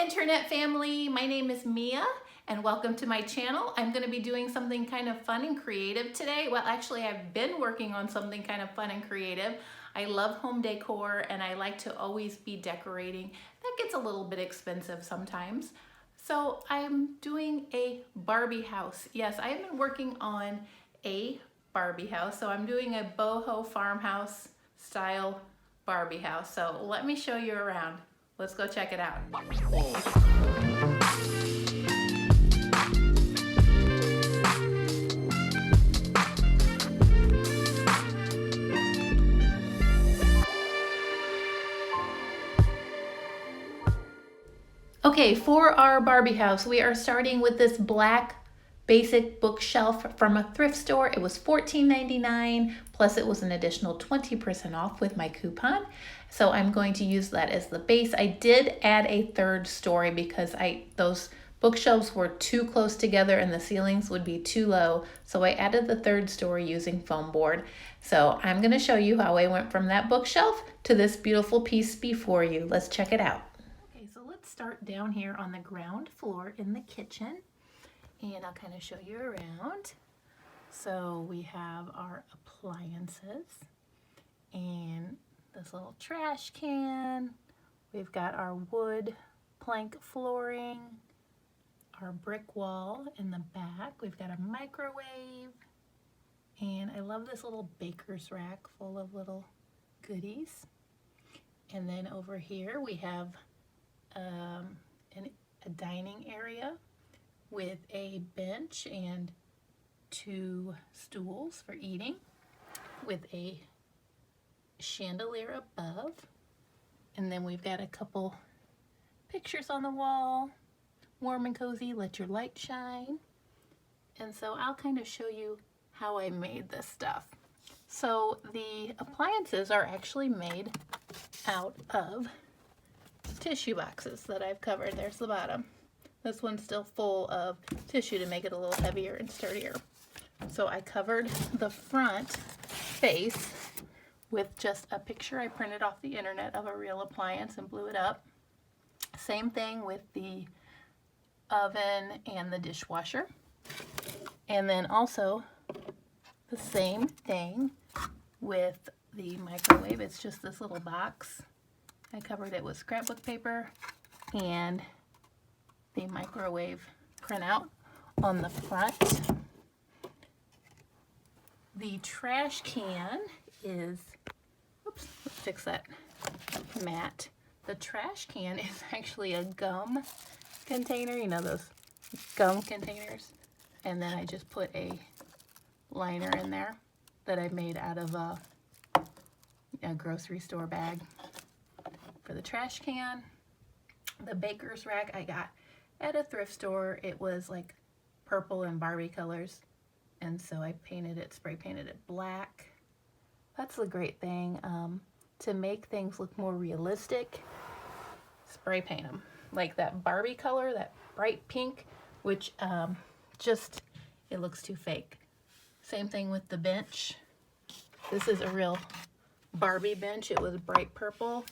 internet family, my name is Mia and welcome to my channel. I'm going to be doing something kind of fun and creative today. Well, actually I've been working on something kind of fun and creative. I love home decor and I like to always be decorating. That gets a little bit expensive sometimes. So I'm doing a Barbie house. Yes, I've been working on a Barbie house. So I'm doing a boho farmhouse style Barbie house. So let me show you around. Let's go check it out. Okay, for our Barbie house, we are starting with this black basic bookshelf from a thrift store. It was $14.99, plus it was an additional 20% off with my coupon. So I'm going to use that as the base. I did add a third story because those bookshelves were too close together and the ceilings would be too low. So I added the third story using foam board. So I'm going to show you how I went from that bookshelf to this beautiful piece before you. Let's check it out. Okay, so let's start down here on the ground floor in the kitchen. And I'll kind of show you around. So we have our appliances and this little trash can. We've got our wood plank flooring, our brick wall in the back. We've got a microwave. And I love this little baker's rack full of little goodies. And then over here we have a dining area with a bench and 2 stools for eating with a chandelier above. And then we've got a couple pictures on the wall, warm and cozy, let your light shine. And so I'll kind of show you how I made this stuff. So the appliances are actually made out of tissue boxes that I've covered. There's the bottom. This one's still full of tissue to make it a little heavier and sturdier. So I covered the front face with just a picture I printed off the internet of a real appliance and blew it up. Same thing with the oven and the dishwasher. And then also the same thing with the microwave. It's just this little box. I covered it with scrapbook paper and the microwave printout on the front. The trash can is, oops, let's fix that mat. The trash can is actually a gum container, you know those gum containers. And then I just put a liner in there that I made out of a grocery store bag for the trash can. The baker's rack I got at a thrift store. It was like purple and Barbie colors, and so I painted it, spray painted it black. That's the great thing, to make things look more realistic, spray paint them. Like that Barbie color, that bright pink, which it looks too fake. Same thing with the bench. This is a real Barbie bench. It was bright purple,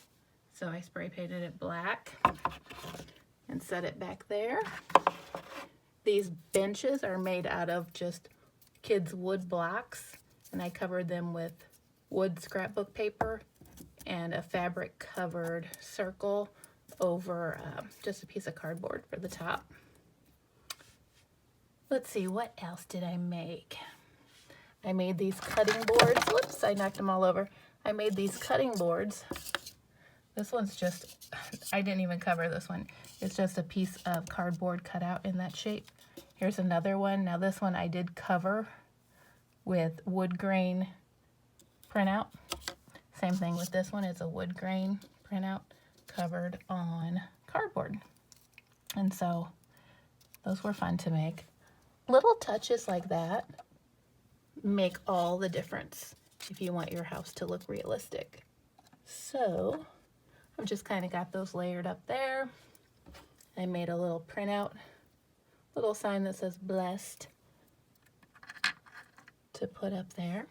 so I spray painted it black and set it back there. These benches are made out of just kids' wood blocks, and I covered them with wood scrapbook paper and a fabric covered circle over just a piece of cardboard for the top. Let's see, what else did I make? I made these cutting boards. Whoops, I knocked them all over. I made these cutting boards. This one's just, I didn't even cover this one. It's just a piece of cardboard cut out in that shape. Here's another one. Now this one I did cover with wood grain printout. Same thing with this one. It's a wood grain printout covered on cardboard. And so those were fun to make. Little touches like that make all the difference if you want your house to look realistic. So I've just kind of got those layered up there. I made a little printout, little sign that says blessed to put up there.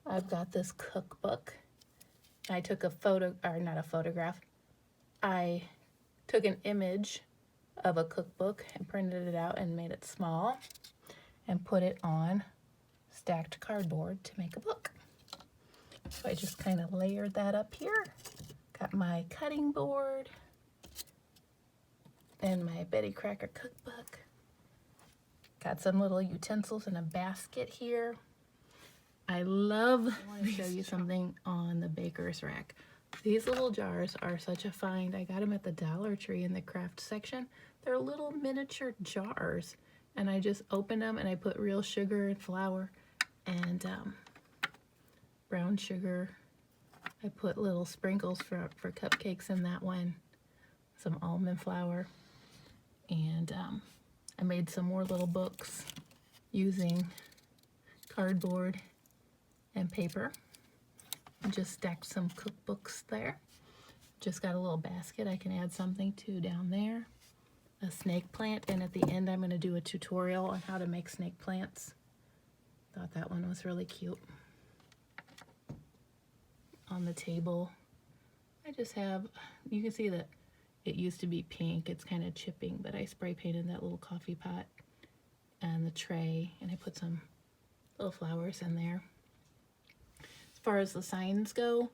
I've got this cookbook. I took a photo, or not a photograph. I took an image of a cookbook and printed it out and made it small and put it on stacked cardboard to make a book. So I just kind of layered that up here. Got my cutting board and my Betty Crocker cookbook. Got some little utensils in a basket here. I want to show you something on the baker's rack. These little jars are such a find. I got them at the Dollar Tree in the craft section. They're little miniature jars, and I just opened them and I put real sugar and flour and brown sugar. I put little sprinkles for cupcakes in that one, some almond flour, and I made some more little books using cardboard and paper. I just stacked some cookbooks there. Just got a little basket I can add something to down there. A snake plant, and at the end I'm going to do a tutorial on how to make snake plants. Thought that one was really cute. On the table, I just have, you can see that it used to be pink. It's kind of chipping, but I spray painted that little coffee pot and the tray, and I put some little flowers in there. As far as the signs go,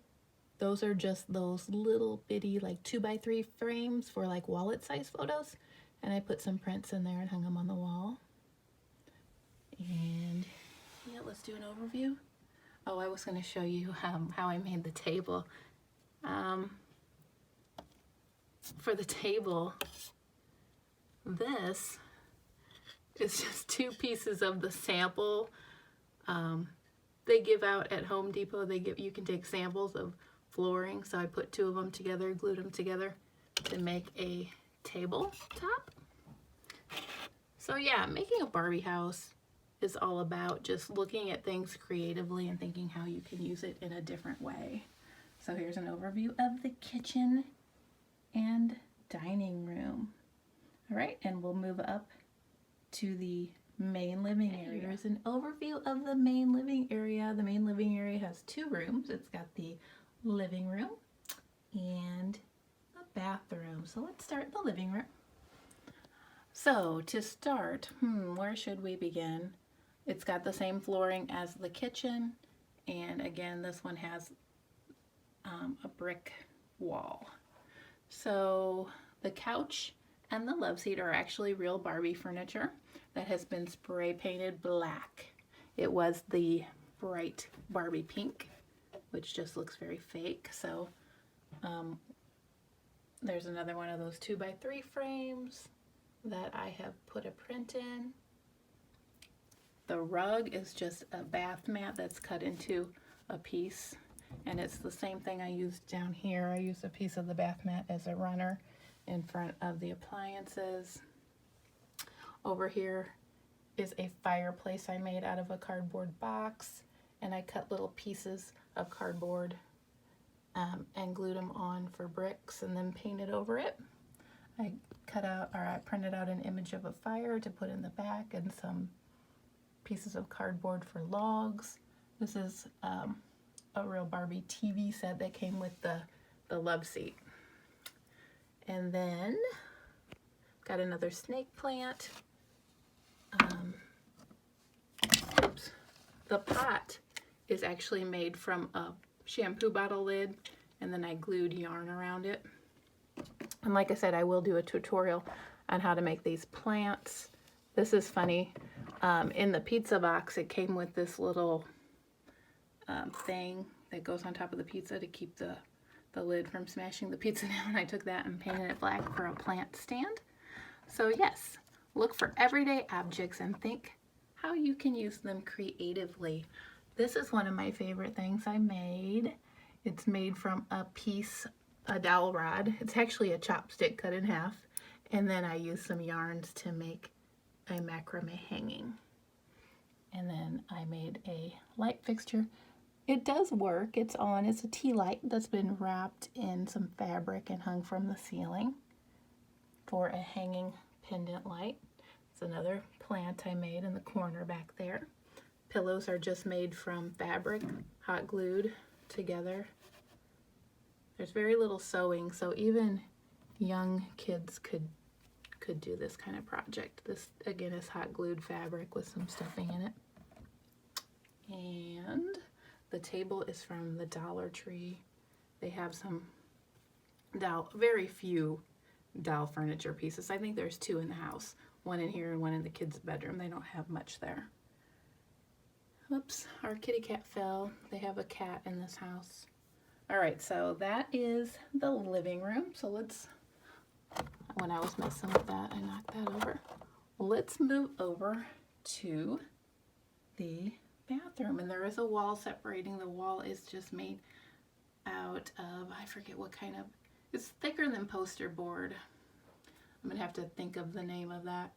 those are just those little bitty like 2x3 frames for like wallet size photos, and I put some prints in there and hung them on the wall. And yeah, let's do an overview. Oh, I was going to show you how I made the table. For the table, this is just 2 pieces of the sample. They give out at Home Depot. You can take samples of flooring. So I put 2 of them together, glued them together to make a tabletop. So yeah, making a Barbie house is all about just looking at things creatively and thinking how you can use it in a different way. So here's an overview of the kitchen and dining room. All right, and we'll move up to the main living area. Here's an overview of the main living area. The main living area has 2 rooms. It's got the living room and the bathroom. So let's start the living room. So to start, where should we begin? It's got the same flooring as the kitchen, and again, this one has a brick wall. So the couch and the love seat are actually real Barbie furniture that has been spray painted black. It was the bright Barbie pink, which just looks very fake. So there's another one of those 2x3 frames that I have put a print in. The rug is just a bath mat that's cut into a piece, and it's the same thing I used down here. I used a piece of the bath mat as a runner in front of the appliances. Over here is a fireplace I made out of a cardboard box, and I cut little pieces of cardboard and glued them on for bricks and then painted over it. I printed out an image of a fire to put in the back and some pieces of cardboard for logs. This is a real Barbie TV set that came with the love seat. And then got another snake plant. The pot is actually made from a shampoo bottle lid, and then I glued yarn around it. And like I said, I will do a tutorial on how to make these plants. This is funny. In the pizza box, it came with this little thing that goes on top of the pizza to keep the lid from smashing the pizza down. I took that and painted it black for a plant stand. So yes, look for everyday objects and think how you can use them creatively. This is one of my favorite things I made. It's made from a dowel rod. It's actually a chopstick cut in half, and then I used some yarns to make a macrame hanging. And then I made a light fixture. It does work. It's on. It's a tea light that's been wrapped in some fabric and hung from the ceiling for a hanging pendant light. It's another plant I made in the corner back there. Pillows are just made from fabric, hot glued together. There's very little sewing, so even young kids could do this kind of project. This again is hot glued fabric with some stuffing in it. And the table is from the Dollar Tree. They have some very few doll furniture pieces. I think there's 2 in the house. One in here and one in the kids' bedroom. They don't have much there. Oops, our kitty cat fell. They have a cat in this house. All right, so that is the living room. So let's, when I was messing with that, I knocked that over. Let's move over to the bathroom. And there is a wall separating. The wall is just made out of, I forget what kind of, it's thicker than poster board. I'm gonna have to think of the name of that.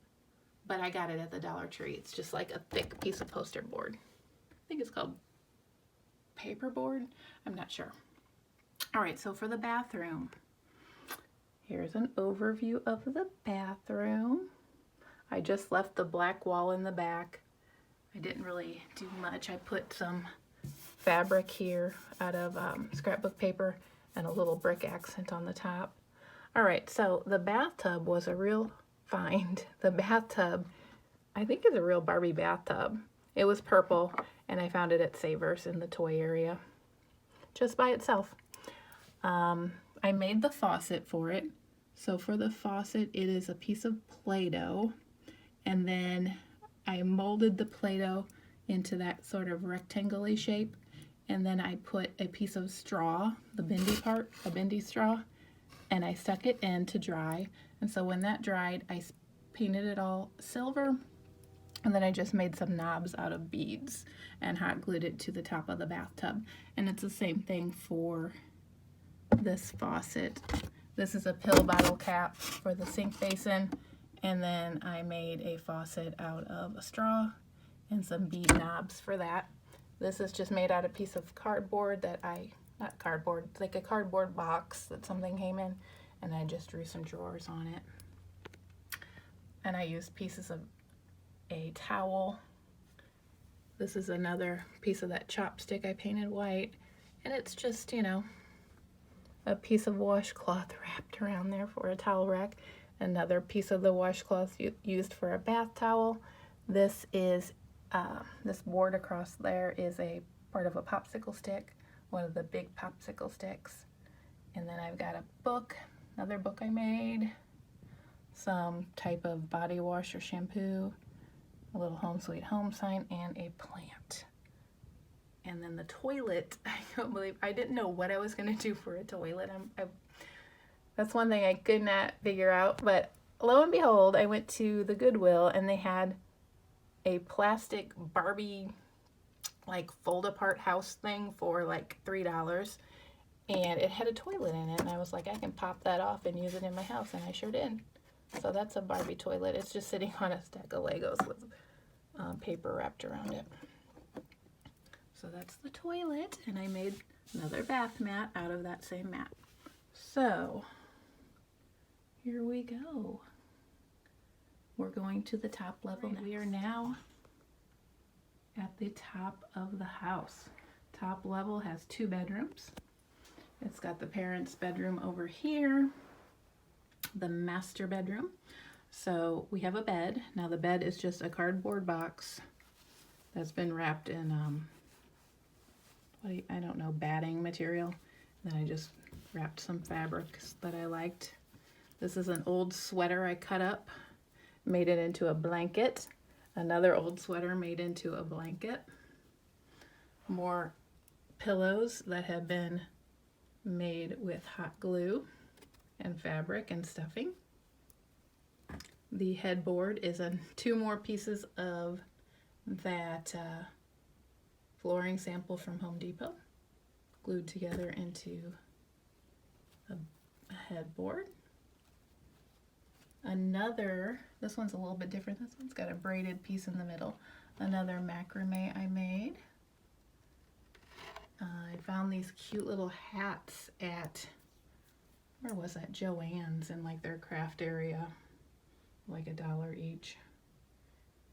But I got it at the Dollar Tree. It's just like a thick piece of poster board. I think it's called paperboard. I'm not sure. All right, so for the bathroom, here's an overview of the bathroom. I just left the black wall in the back. I didn't really do much. I put some fabric here out of scrapbook paper and a little brick accent on the top. All right, so the bathtub was a real find. The bathtub, I think, is a real Barbie bathtub. It was purple, and I found it at Savers in the toy area, just by itself. I made the faucet for it. So for the faucet, it is a piece of Play-Doh, and then I molded the Play-Doh into that sort of rectangle-y shape, and then I put a piece of straw, the bendy part, a bendy straw, and I stuck it in to dry. And so when that dried, I painted it all silver, and then I just made some knobs out of beads and hot glued it to the top of the bathtub. And it's the same thing for this faucet. This is a pill bottle cap for the sink basin, and then I made a faucet out of a straw and some bead knobs for that. This is just made out of a piece of cardboard that not cardboard, it's like a cardboard box that something came in, and I just drew some drawers on it. And I used pieces of a towel. This is another piece of that chopstick I painted white, and it's just, you know, a piece of washcloth wrapped around there for a towel rack. Another piece of the washcloth used for a bath towel. This is this board across there is a part of a popsicle stick, one of the big popsicle sticks. And then I've got a book, another book I made, some type of body wash or shampoo, a little Home Sweet Home sign, and a plant. And then the toilet, I can't believe, I didn't know what I was going to do for a toilet. That's one thing I could not figure out, but lo and behold, I went to the Goodwill and they had a plastic Barbie like fold apart house thing for like $3, and it had a toilet in it, and I was like, I can pop that off and use it in my house, and I sure did. So that's a Barbie toilet. It's just sitting on a stack of Legos with paper wrapped around it. So that's the toilet, and I made another bath mat out of that same mat. So here we go. We're going to the top level. Right, we are now at the top of the house. Top level has 2 bedrooms. It's got the parents' bedroom over here, the master bedroom. So we have a bed. Now the bed is just a cardboard box that's been wrapped in I don't know, batting material. Then I just wrapped some fabrics that I liked. This is an old sweater I cut up, made it into a blanket. Another old sweater made into a blanket. More pillows that have been made with hot glue and fabric and stuffing. The headboard is 2 more pieces of that flooring sample from Home Depot, glued together into a headboard. This one's a little bit different. This one's got a braided piece in the middle. Another macrame I made. I found these cute little hats at, where was that, Joann's, in like their craft area, like $1 each.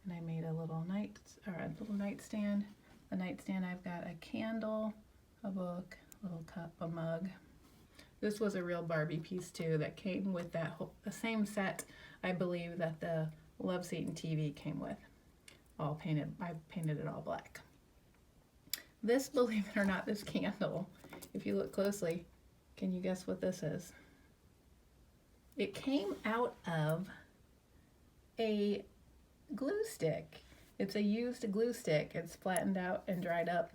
And I made a little nightstand. The nightstand, I've got a candle, a book, a little cup, a mug, This was a real Barbie piece too that came with that the same set, I believe, that the Love Seat and TV came with. All painted, I painted it all black. This, believe it or not, this candle, if you look closely, can you guess what this is? It came out of a glue stick. It's a used glue stick. It's flattened out and dried up.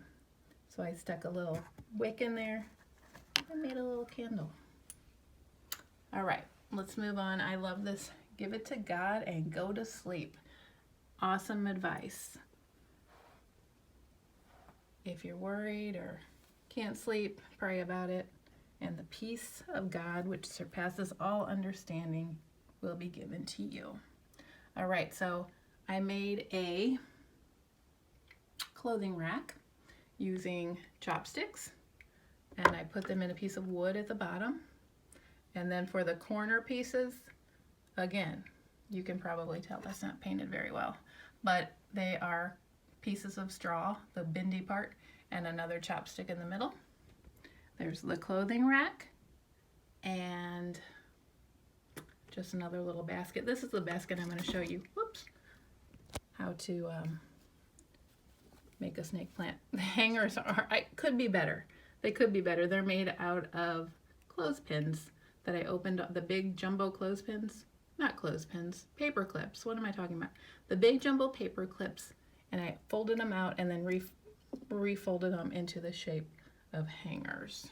So I stuck a little wick in there and made a little candle. All right, let's move on. I love this. Give it to God and go to sleep. Awesome advice. If you're worried or can't sleep, pray about it, and the peace of God, which surpasses all understanding, will be given to you. All right, so I made a clothing rack using chopsticks, and I put them in a piece of wood at the bottom. And then for the corner pieces, again, you can probably tell that's not painted very well, but they are pieces of straw, the bendy part, and another chopstick in the middle. There's the clothing rack and just another little basket. This is the basket I'm going to show you, whoops, how to make a snake plant. The hangers could be better. They could be better. They're made out of clothespins that I opened up, the big jumbo clothespins. Not clothespins, paper clips. What am I talking about? The big jumbo paper clips, and I folded them out and then refolded them into the shape of hangers.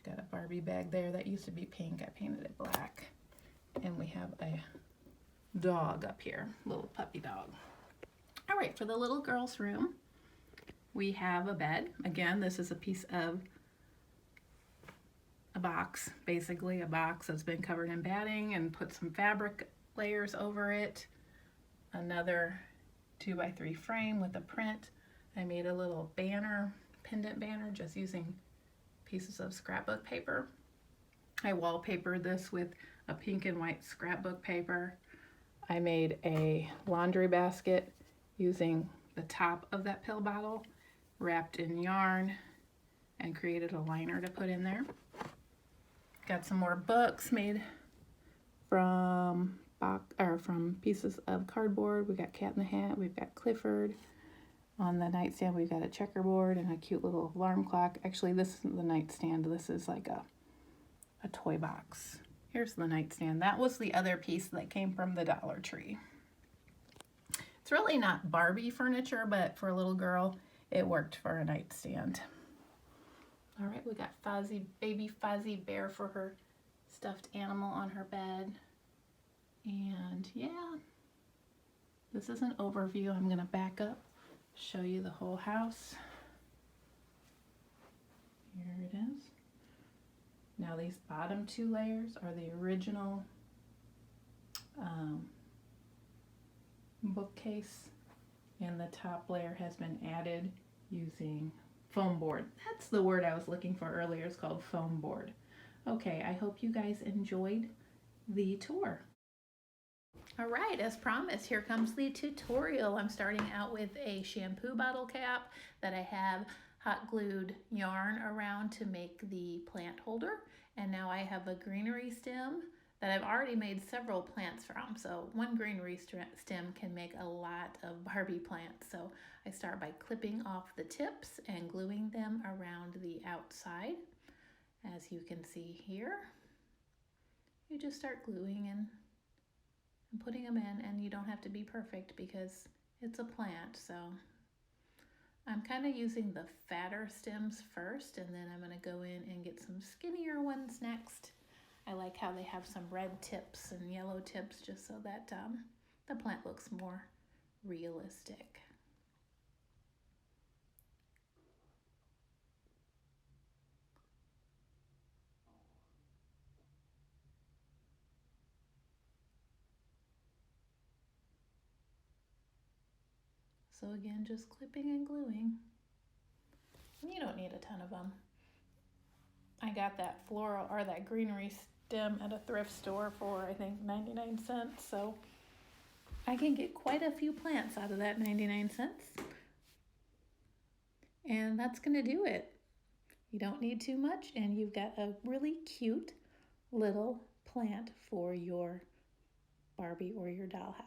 Got a Barbie bag there that used to be pink. I painted it black. And we have a dog up here, little puppy dog. All right, for the little girl's room, we have a bed. Again, this is a piece of a box, basically a box that's been covered in batting and put some fabric layers over it. Another 2x3 frame with a print. I made a little banner, pendant banner, just using pieces of scrapbook paper. I wallpapered this with a pink and white scrapbook paper. I made a laundry basket using the top of that pill bottle, wrapped in yarn, and created a liner to put in there. Got some more books made from pieces of cardboard. We got Cat in the Hat, we've got Clifford. On the nightstand we've got a checkerboard and a cute little alarm clock. Actually, this isn't the nightstand, this is like a toy box. Here's the nightstand. That was the other piece that came from the Dollar Tree. It's really not Barbie furniture, but for a little girl, it worked for a nightstand. All right, we got baby Fozzie Bear for her stuffed animal on her bed. And yeah, this is an overview. I'm gonna back up, show you the whole house. Here it is. Now these bottom two layers are the original bookcase, and the top layer has been added using foam board. That's the word I was looking for earlier. It's called foam board. Okay, I hope you guys enjoyed the tour. All right, as promised, here comes the tutorial. I'm starting out with a shampoo bottle cap that I have hot glued yarn around to make the plant holder. And now I have a greenery stem that I've already made several plants from. So one greenery stem can make a lot of Barbie plants. So I start by clipping off the tips and gluing them around the outside. As you can see here, you just start gluing and putting them in, and you don't have to be perfect because it's a plant. So I'm kind of using the fatter stems first, and then I'm going to go in and get some skinnier ones next. I like how they have some red tips and yellow tips just so that the plant looks more realistic. So again, just clipping and gluing. You don't need a ton of them. I got that floral or that greenery stem at a thrift store for I think 99 cents. So I can get quite a few plants out of that 99 cents. And that's going to do it. You don't need too much, and you've got a really cute little plant for your Barbie or your dollhouse.